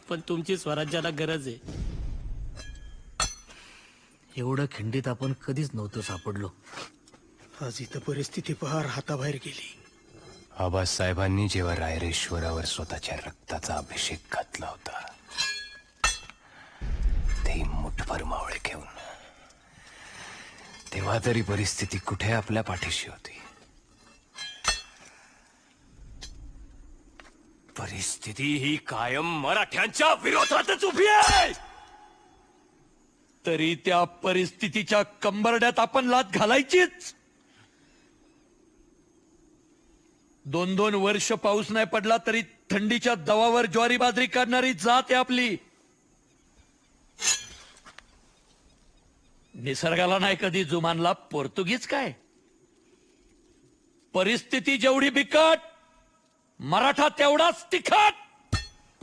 पण तुमची स्वराज्याला गरज आहे. एवढं खिंडीत आपण कधीच नव्हतो सापडलो. आज इथं परिस्थिती पहार हाताबाहेर गेली. आबासाहेबांनी जेव्हा रायरेश्वरावर स्वतःच्या रक्ताचा अभिषेक घातला होता, ते मुठभर मावळे घेऊन, तेव्हा तरी परिस्थिती कुठे आपल्या पाठीशी होती. परिस्थिती ही कायम मराठ्यांच्या विरोधातच उभी आहे. तरी त्या परिस्थितीच्या कंबरड्यात आपण लाथ घालायचीच. 2-2 वर्ष पाऊस नाही पडला तरी थंडीच्या दवावर ज्वारी बाजरी काढणारी जात आहे आपली. निसर्गाला नाही कधी जुमानला पोर्तुगीज काय. परिस्थिती जेवढी बिकट, मराठा तेवढाच तिखट.